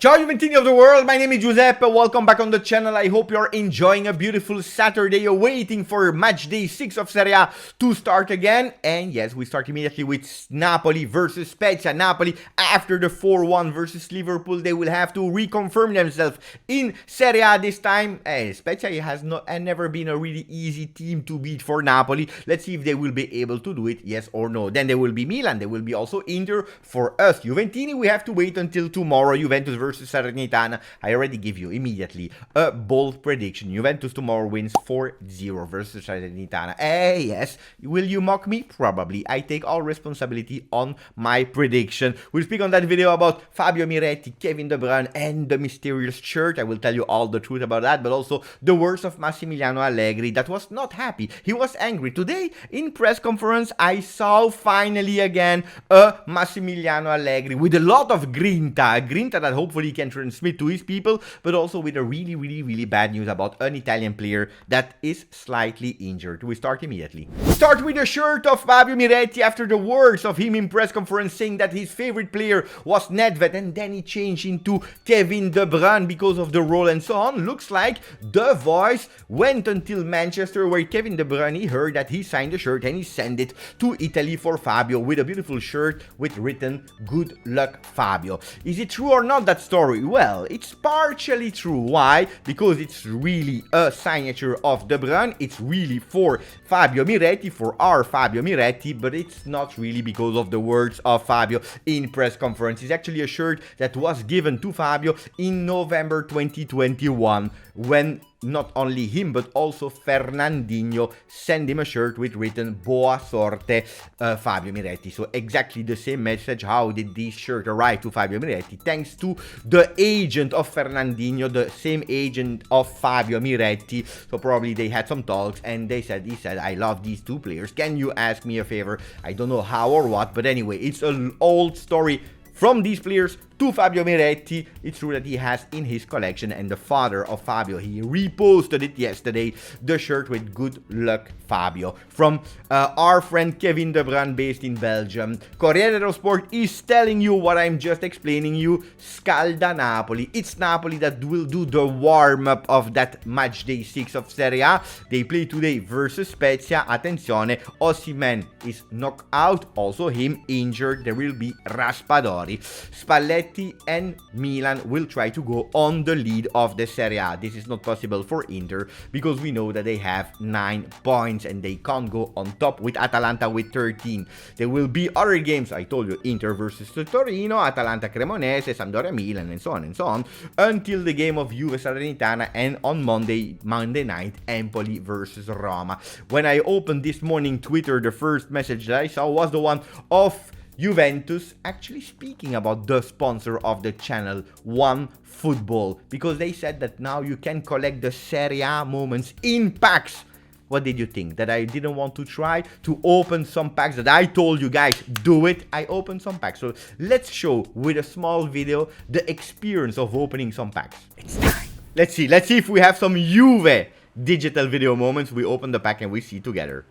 Ciao Juventini of the world, my name is Giuseppe, welcome back on the channel. I hope you're enjoying a beautiful Saturday, waiting for match day 6 of Serie A to start again. And yes, we start immediately with Napoli versus Spezia. Napoli, after the 4-1 versus Liverpool, they will have to reconfirm themselves in Serie A this time. Spezia has never been a really easy team to beat for Napoli. Let's see if they will be able to do it, yes or no. Then there will be Milan, there will be also Inter. For us, Juventini, we have to wait until tomorrow, Juventus versus Salernitana. I already give you immediately a bold prediction. Juventus tomorrow wins 4-0 versus Salernitana. Yes, will you mock me? Probably. I take all responsibility on my prediction. We'll speak on that video about Fabio Miretti, Kevin De Bruyne, and the mysterious shirt. I will tell you all the truth about that, but also the words of Massimiliano Allegri that was not happy. He was angry. Today, in press conference, I saw finally again a Massimiliano Allegri with a lot of grinta that hopefully he can transmit to his people, but also with a really bad news about an Italian player that is slightly injured. We start immediately. We start with the shirt of Fabio Miretti after the words of him in press conference saying that his favorite player was Nedved, and then he changed into Kevin De Bruyne because of the role and so on. Looks like the voice went until Manchester, where Kevin De Bruyne heard that he signed the shirt and he sent it to Italy for Fabio with a beautiful shirt with written "Good luck, Fabio." Is it true or not, that story? Well, it's partially true. Why? Because it's really a signature of De Bruyne. It's really for Fabio Miretti, for our Fabio Miretti, but it's not really because of the words of Fabio in press conference. It's actually a shirt that was given to Fabio in November 2021, when not only him but also Fernandinho sent him a shirt with written "Boa sorte, Fabio Miretti." So exactly the same message. How did this shirt arrive to Fabio Miretti? Thanks to the agent of Fernandinho, the same agent of Fabio Miretti. So probably they had some talks and he said, "I love these two players. Can you ask me a favor?" I don't know how or what, but anyway, it's an old story from these players to Fabio Miretti. It's true that he has in his collection, and the father of Fabio, he reposted it yesterday, the shirt with "Good luck, Fabio," from our friend Kevin De Bruyne, based in Belgium. Corriere dello Sport is telling you what I'm just explaining you. Scalda Napoli. It's Napoli that will do the warm-up of that match day 6 of Serie A. They play today versus Spezia. Attenzione, Osimhen is knocked out, also him injured. There will be Raspadori. Spalletti and Milan will try to go on the lead of the Serie A. This is not possible for Inter because we know that they have 9 points and they can't go on top with Atalanta with 13. There will be other games. I told you, Inter versus Torino, Atalanta Cremonese, Sampdoria Milan, and so on, until the game of Juve Salernitana, and on Monday night, Empoli versus Roma. When I opened this morning Twitter, the first message that I saw was the one of Juventus actually speaking about the sponsor of the channel, One Football, because they said that now you can collect the Serie A moments in packs. What did you think? That I didn't want to try to open some packs? That I told you guys, do it. I opened some packs. So let's show with a small video the experience of opening some packs. It's time. Let's see if we have some Juve digital video moments. We open the pack and we see together.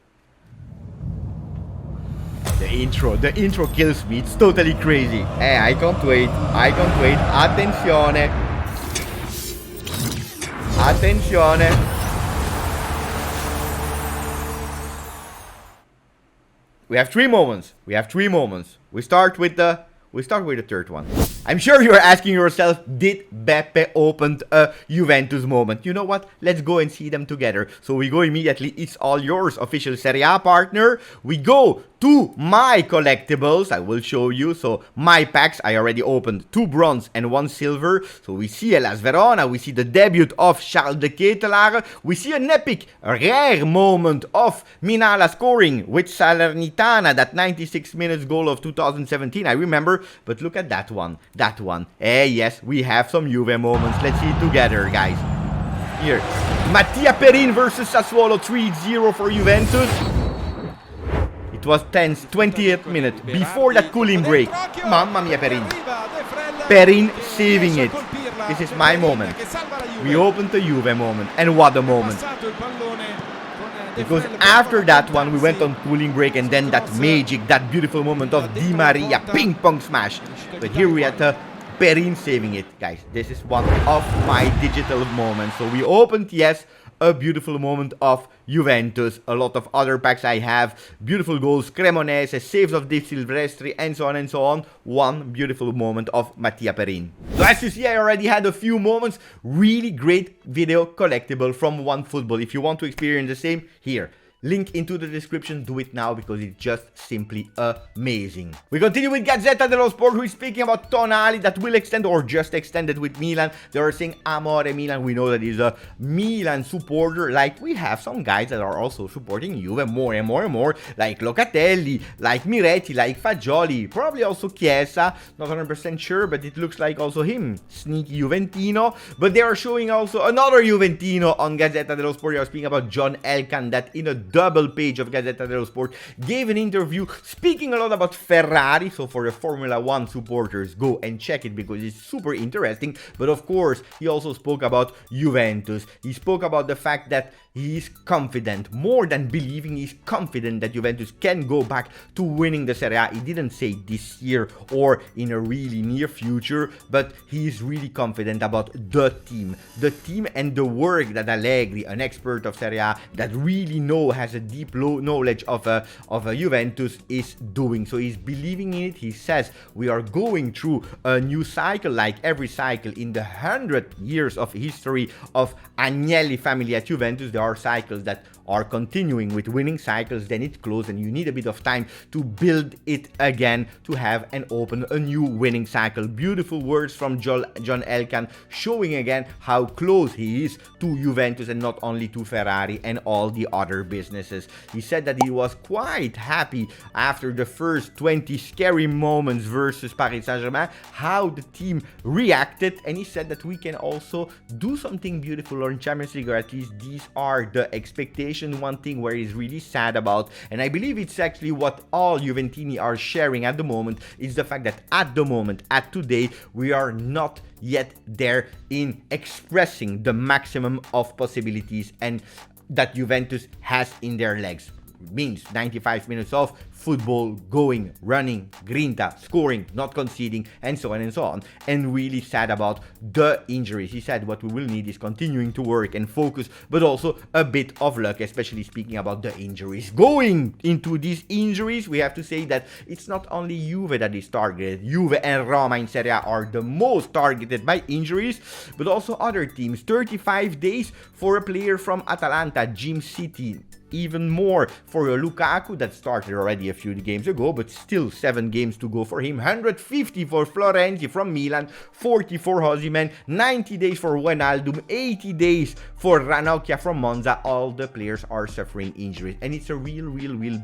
The intro kills me. It's totally crazy. I can't wait. Attenzione. We have 3 moments. We start with the third one. I'm sure you're asking yourself, did Beppe open a Juventus moment? You know what? Let's go and see them together. So we go immediately. It's all yours, official Serie A partner. We go to my collectibles. I will show you. So my packs, I already opened 2 bronze and 1 silver. So we see Hellas Verona. We see the debut of Charles de Ketelaere. We see an epic, rare moment of Minala scoring with Salernitana, that 96 minutes goal of 2017. I remember, but look at that one. Yes, we have some Juve moments. Let's see it together, guys. Here, Mattia Perin versus Sassuolo, 3-0 for Juventus. It was tense, 20th minute, before that cooling break. Mamma mia, Perin saving it. This is my moment. We opened the Juve moment, and what a moment. Because after that one, we went on cooling break, and then that magic, that beautiful moment of Di Maria, ping pong smash. But here we had the Perin saving it. Guys, this is one of my digital moments. So we opened, yes, a beautiful moment of Juventus. A lot of other packs I have. Beautiful goals, Cremonese, saves of Di Silvestri, and so on and so on. One beautiful moment of Mattia Perin. So as you see, I already had a few moments. Really great video collectible from OneFootball. If you want to experience the same, here. Link into the description, do it now because it's just simply amazing. We continue with Gazzetta dello Sport, who is speaking about Tonali that will extend or just extended with Milan. They are saying Amore Milan. We know that he's a Milan supporter. Like we have some guys that are also supporting Juve more and more and more, like Locatelli, like Miretti, like Fagioli, probably also Chiesa. Not 100% sure, but it looks like also him. Sneaky Juventino. But they are showing also another Juventino on Gazzetta dello Sport. They are speaking about John Elkann that in a double page of Gazzetta dello Sport gave an interview speaking a lot about Ferrari. So for the Formula 1 supporters, go and check it because it's super interesting. But of course, he also spoke about Juventus. He spoke about the fact that he is confident, more than believing, he's confident that Juventus can go back to winning the Serie A. He didn't say this year or in a really near future, but he is really confident about the team and the work that Allegri, an expert of Serie A that really has a deep knowledge of Juventus, is doing. So he's believing in it. He says we are going through a new cycle, like every cycle in the 100 years of history of Agnelli family at Juventus. There are cycles that are continuing with winning cycles, then it closes and you need a bit of time to build it again to have and open a new winning cycle. Beautiful words from John Elkann, showing again how close he is to Juventus and not only to Ferrari and all the other businesses. He said that he was quite happy after the first 20 scary moments versus Paris Saint-Germain, how the team reacted, and he said that we can also do something beautiful on Champions League, or at least these are the expectations. One thing where he's really sad about, and I believe it's actually what all Juventini are sharing at the moment, is the fact that at the moment, at today, we are not yet there in expressing the maximum of possibilities and that Juventus has in their legs. Means 95 minutes of football, going, running, grinta, scoring, not conceding, and so on and so on. And really sad about the injuries. He said what we will need is continuing to work and focus, but also a bit of luck, especially speaking about the injuries. Going into these injuries, we have to say that it's not only Juve that is targeted. Juve and Roma in Serie A are the most targeted by injuries, but also other teams. 35 days for a player from Atalanta, Gym City. Even more for Lukaku that started already a few games ago, but still 7 games to go for him. 150 for Florenzi from Milan, 40 for Osimhen, 90 days for Wijnaldum, 80 days for Ranocchia from Monza. All the players are suffering injuries, and it's a real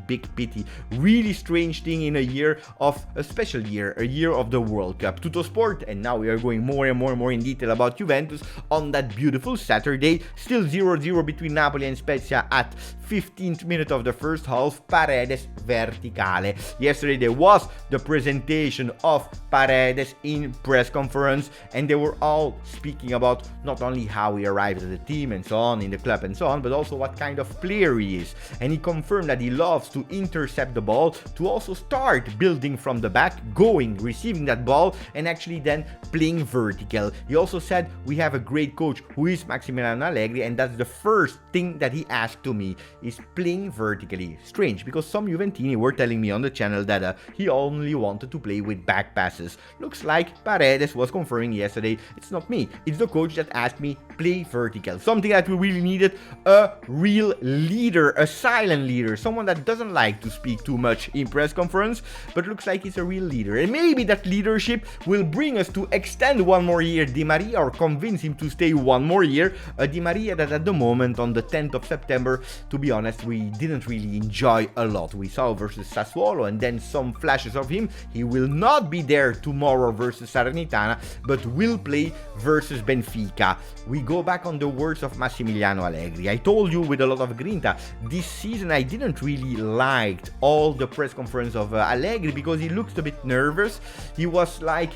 big pity. Really strange thing in a year of a special year, a year of the World Cup. Tuttosport, and now we are going more and more in detail about Juventus on that beautiful Saturday. Still 0-0 between Napoli and Spezia at 15th minute of the first half. Paredes verticale. Yesterday there was the presentation of Paredes in press conference, and they were all speaking about not only how he arrived at the team and so on, in the club and so on, but also what kind of player he is. And he confirmed that he loves to intercept the ball, to also start building from the back, going, receiving that ball, and actually then playing vertical. He also said we have a great coach who is Massimiliano Allegri, and that's the first thing that he asked to me, is playing vertically. Strange, because some Juventini were telling me on the channel that he only wanted to play with back passes. Looks like Paredes was confirming yesterday, it's not me, it's the coach that asked me play vertical. Something that we really needed, a real leader, a silent leader, someone that doesn't like to speak too much in press conference, but looks like he's a real leader. And maybe that leadership will bring us to extend one more year Di Maria, or convince him to stay one more year. Di Maria that at the moment, on the 10th of September, to be honest, we didn't really enjoy a lot. We saw versus Sassuolo and then some flashes of him. He will not be there tomorrow versus Salernitana, but will play versus Benfica. We go back on the words of Massimiliano Allegri. I told you with a lot of grinta, this season I didn't really liked all the press conference of Allegri because he looked a bit nervous. He was like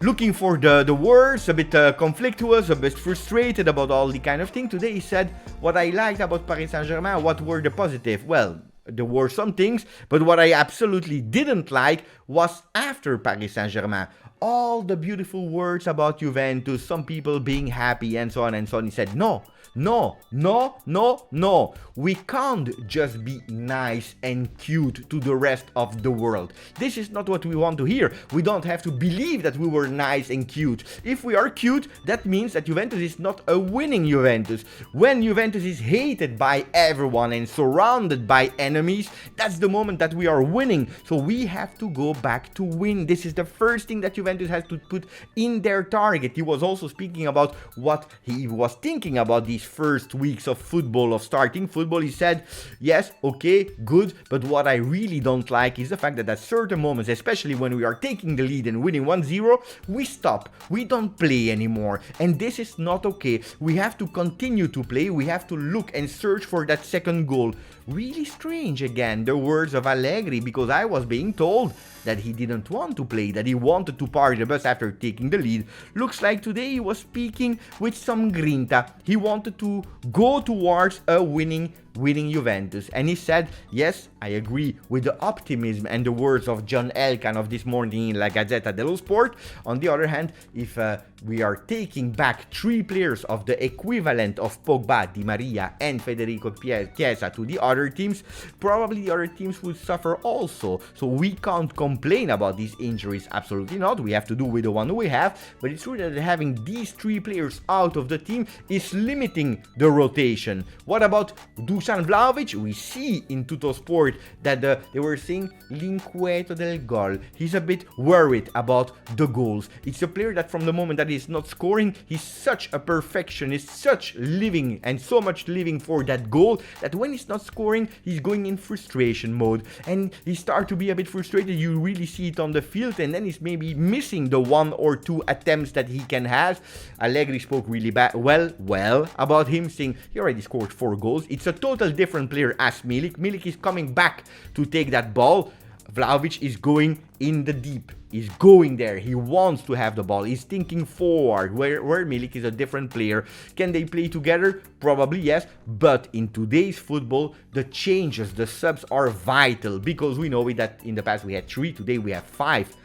looking for the words, a bit conflictuous, a bit frustrated about all the kind of thing. Today he said, what I liked about Paris Saint-Germain, what were the positive? Well, there were some things, but what I absolutely didn't like was after Paris Saint-Germain. all the beautiful words about Juventus, some people being happy and so on and so on. He said, no, no, no, no, no. We can't just be nice and cute to the rest of the world. This is not what we want to hear. We don't have to believe that we were nice and cute. If we are cute, that means that Juventus is not a winning Juventus. When Juventus is hated by everyone and surrounded by enemies, that's the moment that we are winning. So we have to go back to win. This is the first thing that Juventus has to put in their target. He was also speaking about what he was thinking about these first weeks of football, of starting football. He said, yes, okay, good, but what I really don't like is the fact that at certain moments, especially when we are taking the lead and winning 1-0, we stop. We don't play anymore. And this is not okay. We have to continue to play. We have to look and search for that second goal. Really strange again, the words of Allegri, because I was being told that he didn't want to play, that he wanted to park the bus after taking the lead. Looks like today he was speaking with some grinta. He wanted to go towards a winning Juventus. And he said, yes, I agree with the optimism and the words of John Elkann of this morning in La Gazzetta dello Sport. On the other hand, if we are taking back 3 players of the equivalent of Pogba, Di Maria and Federico Chiesa to the other teams, probably the other teams will suffer also. So we can't complain about these injuries, absolutely not. We have to do with the one we have, but it's true that having these 3 players out of the team is limiting the rotation. What about Dusan Vlahovic? We see in Tuttosport that they were saying l'inquieto del gol. He's a bit worried about the goals. It's a player that from the moment that he's not scoring, he's such a perfectionist, such living and so much living for that goal, that when he's not scoring, he's going in frustration mode. And he starts to be a bit frustrated. You really see it on the field, and then he's maybe missing the 1 or 2 attempts that he can have. Allegri spoke really well about him, saying he already scored 4 goals. It's a total different player as Milik. Milik is coming back to take that ball. Vlahovic is going in the deep. He's going there. He wants to have the ball. He's thinking forward, where Milik is a different player. Can they play together? Probably yes. But in today's football, the changes, the subs are vital, because we know that in the past we had 3, today we have 5.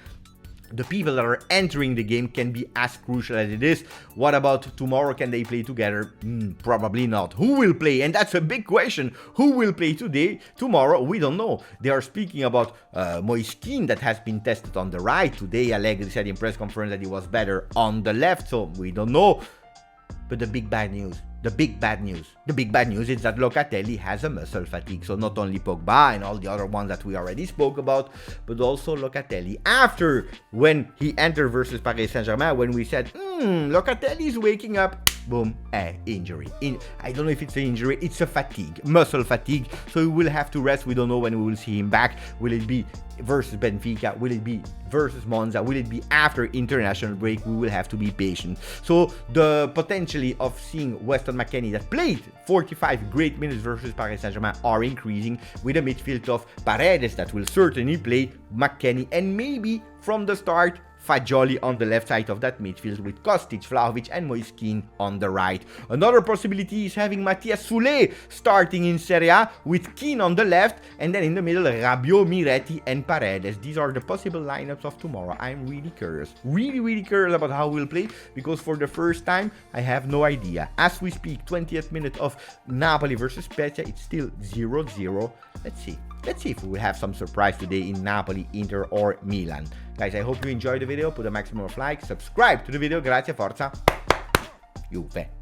The people that are entering the game can be as crucial as it is. What about tomorrow? Can they play together? Probably not. Who will play? And that's a big question. Who will play today? Tomorrow? We don't know. They are speaking about Moise Kean that has been tested on the right. Today, Allegri said in press conference that he was better on the left. So we don't know. But the big bad news is that Locatelli has a muscle fatigue. So not only Pogba and all the other ones that we already spoke about, but also Locatelli. After when he entered versus Paris Saint-Germain, when we said, Locatelli is waking up, boom, injury. I don't know if it's an injury, it's a fatigue, muscle fatigue. So he will have to rest. We don't know when we will see him back. Will it be versus Benfica? Will it be versus Monza? Will it be after international break? We will have to be patient. So the potentially of seeing Weston McKennie that played 45 great minutes versus Paris Saint-Germain are increasing, with a midfield of Paredes that will certainly play, McKennie, and maybe from the start Fagioli on the left side of that midfield, with Kostic, Vlahovic and Moise Kean on the right. Another possibility is having Mathias Soulé starting in Serie A, with Kean on the left, and then in the middle Rabiot, Miretti and Paredes. These are the possible lineups of tomorrow. I'm really curious, really curious about how we'll play, because for the first time I have no idea. As we speak, 20th minute of Napoli versus Spezia, it's still 0-0. Let's see if we will have some surprise today in Napoli, Inter or Milan. Guys, I hope you enjoyed the video. Put a maximum of likes, subscribe to the video. Grazie, forza, Juve.